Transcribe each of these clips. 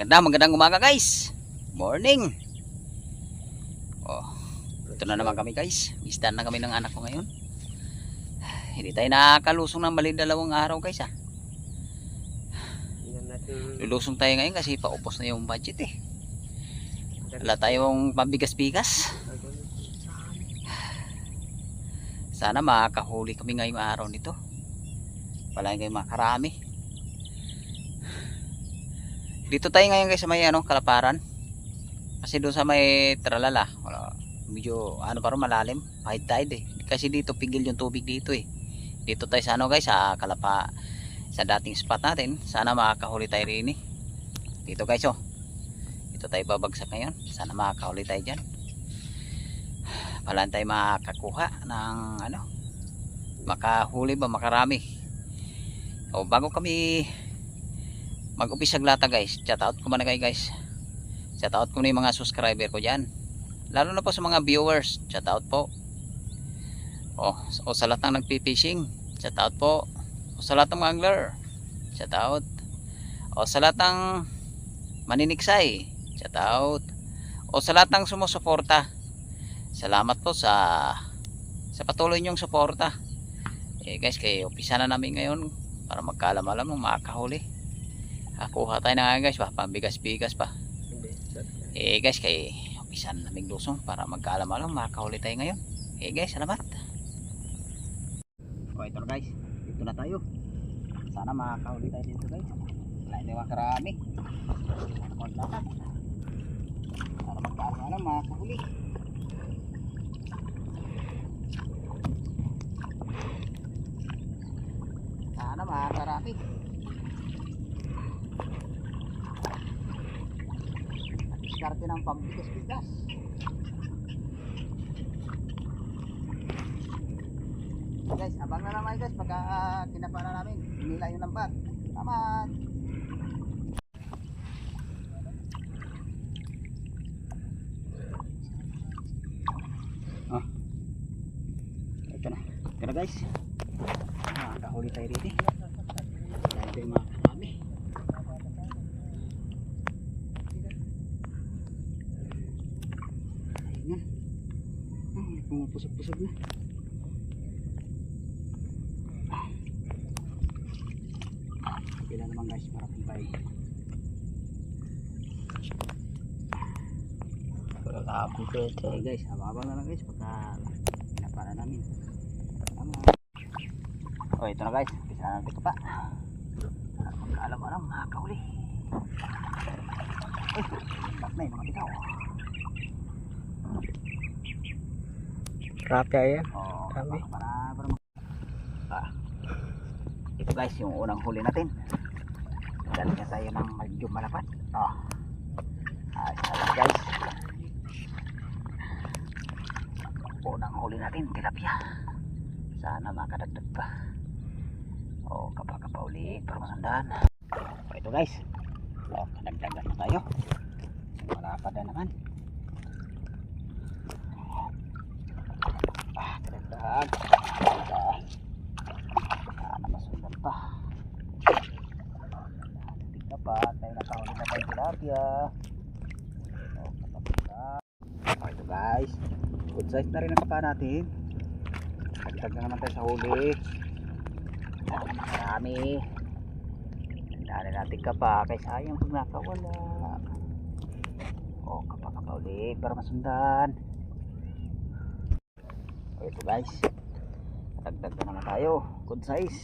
Magandang umaga guys. Morning. Oh, ito na naman kami guys. Isdan na kami ng anak ko ngayon. Hindi tayo nakalusong ng bali 2 araw guys ah. Lulusong tayo ngayon kasi paupos na yung budget eh. Wala tayong pabigas-bigas. Sana makakahuli kami ngayong araw nito. Wala kayong makarami. Dito tayo ngayon guys sa may Kalaparan. Kasi doon sa may Tralala, medyo pa rin malalim, high tide eh. Kasi dito pigil yung tubig dito eh. Dito tayo sa guys sa sa dating spot natin. Sana makakahuli tayo rin eh. Dito guys oh. Dito tayo babagsak ngayon. Sana makakahuli tayo diyan. Wala tayo makakakuha ng makahuli ba makarami. O bago kami mag-umpisa glata guys, shout out ko muna kayo guys. Shout out ko na yung mga subscriber ko dyan, lalo na po sa mga viewers. Shout out po. O sa lahat ng nagpipishing, shout out po. O sa lahat ng mga angler, shout out. O sa lahat ng maniniksay, shout out. O sa lahat ng sumusuporta, salamat po sa patuloy nyong suporta. Guys, kaya umpisa na namin ngayon para magkaalam-alam ng makakahuli. Kuha tayo na guys pa, pambigas-bigas pa. Guys, kay umpisa na namin lusong para magkaalam-alam makakahuli tayo ngayon. Guys, salamat. So ito na guys, dito na tayo. Sana makakahuli tayo dito guys. Wala hindi makarami. Para magkaalam-alam makakahuli. Sana makakarami. Diskarte ng pambigas-bigas. Guys, abang na naman guys pagka kinapa na namin. Hinila yung lambat. Salamat. Ito na. Ito na guys. Nakahuli tayo rito. Dahil tayo makakarami. Pumapusog-pusog na. Pila naman guys para kumpay. Okay guys, habang na lang guys pagka pinapara namin. Ito na guys, bisa na natin ito pa. Magkaalam-alam makakahuli. Bak na yung mga bitaw. Rapya yan. Kami. Ito guys yung unang huli natin. Dali na tayo ng medyo malapat. Guys. Unang huli natin, tilapia. Sana makadagdag pa. Kapag ulit para masandahan. Ito guys. Kadagdagan na tayo. Malapad na naman. Kadagdag. Sana masundan pa. Tignan pa. Tayo nakahuli na tayo tilapia. Ito guys. Good size na rin ang kapa natin. Dagdag na naman tayo sa huli. Marami. Dali natin kapa. Kaya sayang kung nakawala. Kapa ulit para masundan. Ito guys, dagdag na naman tayo. Good size.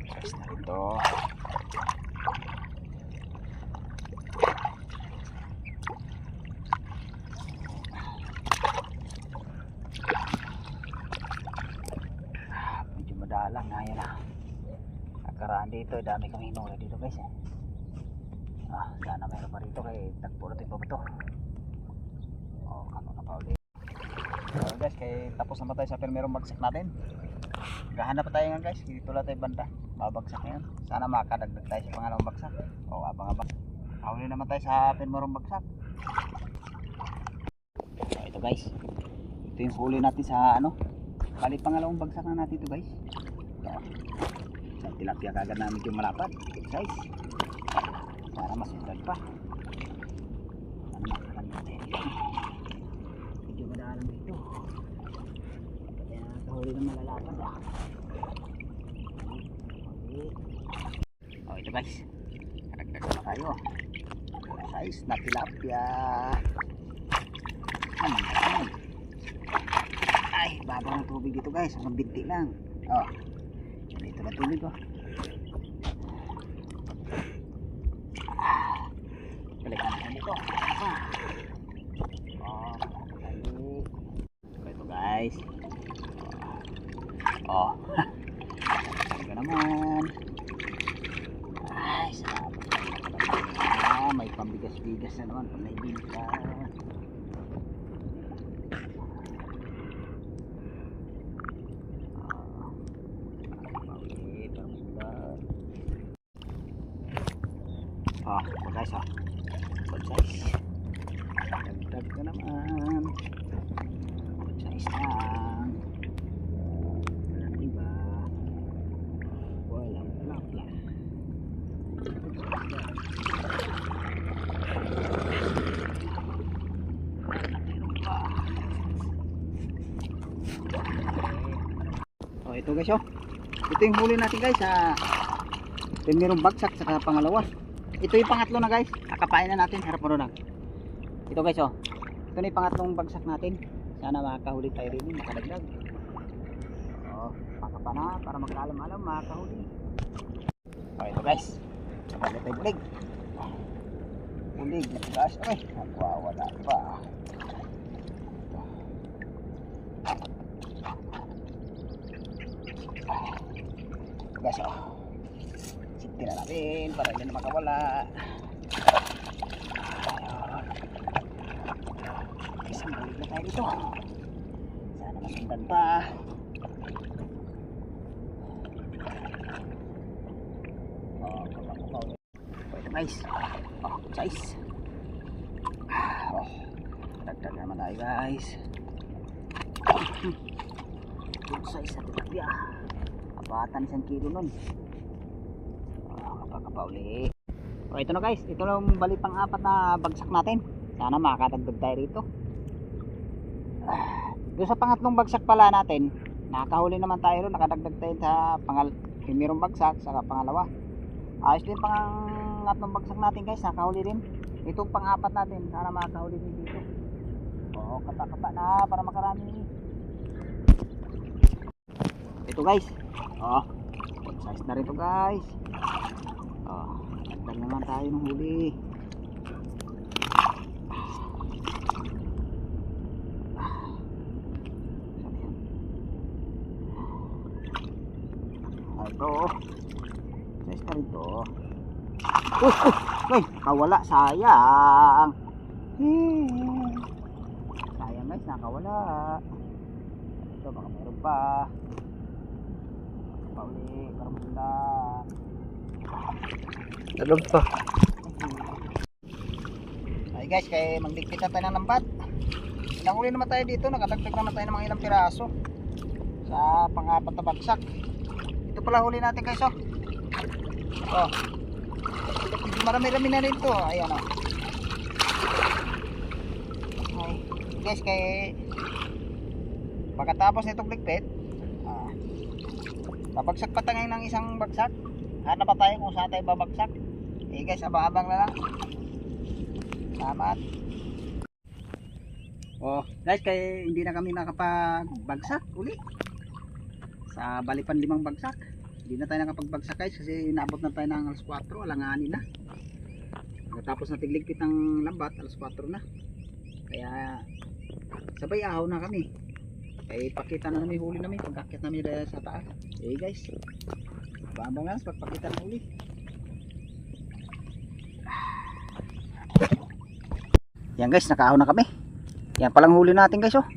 Size na rin to. Medyo madalang na yan nakaraan dito, dami kami hinuli dito guys sana mayroon pa rito kay tagpuro ito pa ito. Kapa ulit. Guys, kay tapos na tayo sa primerong bagsak natin. Gahanap pa tayo nga guys, dito lang tayo banda. Babagsak na yun. Sana makadagdag tayo sa pangalawang bagsak. Abang-abang. Huli naman tayo sa primerong bagsak. Ito guys. Ito yung huli natin sa bali pangalawang bagsak na natin ito guys. Sa tilapia kagad na medyo malapad. Size. Para masundan pa. Ano makakanta tayo dito. Medyo madalang dito. Kaya nakahuli ng malalapad ah. Okay. Oh, ito guys. Karagdag na tayo. Size na tilapia. Ay, babaw ng tubig dito guys. Hanggang binti lang. Oh. Dito na tubig oh. Balikan natin dito. Oh, ito guys. Oh. Ito naman. Ay, sarap. May pambigas-bigas na naman pag naibinta. Oh, ito guys oh. Good size. Dagdag ko naman. Good size lang. Walang iba. Walang lapla. Oh, ito guys oh. Ito yung huli natin guys sa mayroong bagsak sa pangalawa. Ito yung pangatlo na guys. Kakapain na natin. Harap mo na. Ito guys oh. Ito na yung pangatlong bagsak natin. Sana makakahuli tayo rin. Makadagdag. Oh, pakapa na para magkaalam-alam makakahuli. Oh, ito guys. Sabagay tayo bulig. Bulig. Natigas. Okay. Nagwawala pa. Ito guys oh. Tingnan natin para hindi na makawala. Isang balik na tayo dito. Sana masundan pa. Oh, kapaw. Ito guys. Oh, good size. Oh, dagdag naman tayo guys. Good size na tilapia. Abatan 1 kilo nun. Kapauli. O ito na guys, ito na yung bali pang 4 na bagsak natin. Sana makakadagdag tayo rito. Doon sa pangatlong bagsak pala natin, nakahuli naman tayo ron, nakadagdag tayo sa primerong bagsak saka pangalawa. Ayos din pangatlong bagsak natin guys, nakahuli rin. Itong pang 4 natin, sana makakahuli din dito. O kata-kata na para makarami. Ito guys. O, size na rin ito guys. Oh, dagdag naman tayo ng huli. Ito. Size na rin ito. Uy, nakawala. Sayang. Sayang guys, nakawala. Ito, baka meron pa. Pauli, para masundan. Dalog pa. Ay guys, kaya magdikpit na tayo ng lambat. Ilang uli naman tayo dito, nakadagdag naman tayo ng mga ilang piraso sa pang-4 na bagsak. Ito pala huli natin guys oh. Oh. Marami-rami na rin to. Ayan oh. Ay, guys, kaya pagkatapos nitong ligpit, babagsak pa tayo ng isang bagsak. Hanap pa tayo kung saan tayo babagsak. Eh guys, abang-abang na lang. Salamat. Oh guys, kaya hindi na kami nakapagbagsak uli sa balipan 5 bagsak. Hindi na tayo nakapagbagsak guys kasi inaabot na tayo ng alas 4, alanganin na. Tapos na tigligpit ng lambat, alas 4 na. Kaya sabay ahaw na kami. Kaya pakita na namin huli namin pagkakit namin sa taas. Eh guys, abang-abang lang pagpakita ng huli. Yan guys, nakaahaw na kami. Yan palang huli natin guys oh.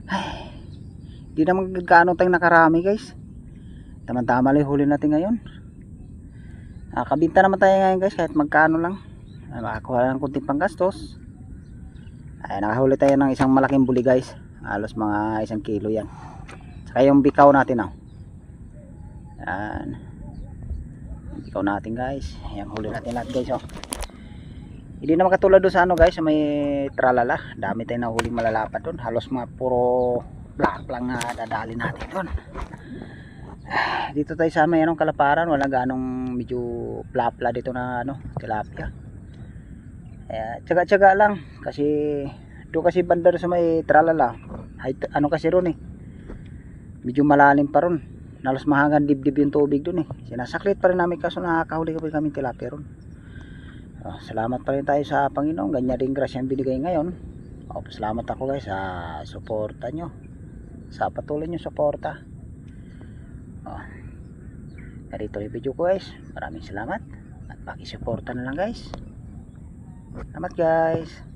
Ay, hindi naman gaano tayong nakarami guys. Tama-tama lang huli natin ngayon. Nakabinta naman tayo ngayon guys kahit magkano lang. Makakuha lang kunting panggastos. Ay, nakahuli tayo ng isang malaking buli guys. Halos mga 1 kilo yan. Saka yung bikaw natin oh. Yan. ikaw natin guys. Ayan, huli natin lahat guys oh. Hindi naman katulad doon sa ano guys, sa may tralala. Dami tayong nahuling malalapad doon. Halos mga puro black lang na dadali natin doon. Dito tayo sa may anong kalaparan, wala ganong medyo plapla dito na ano, tilapia. Tsaga-tsaga lang kasi doon kasi banda sa may tralala. Ano kasi ron eh. Medyo malalim pa ron. Halos mahangan dibdib yung tubig doon eh. Sinasaklit pa rin namin kaso nakakahuli kami tilapia ron. Salamat pa rin tayo sa Panginoon, ganyan din grasya ang binigay ngayon. Salamat ako guys sa suporta nyo, sa patuloy nyo suporta. Narito yung video ko guys, maraming salamat at pakisuporta na lang guys. Salamat guys.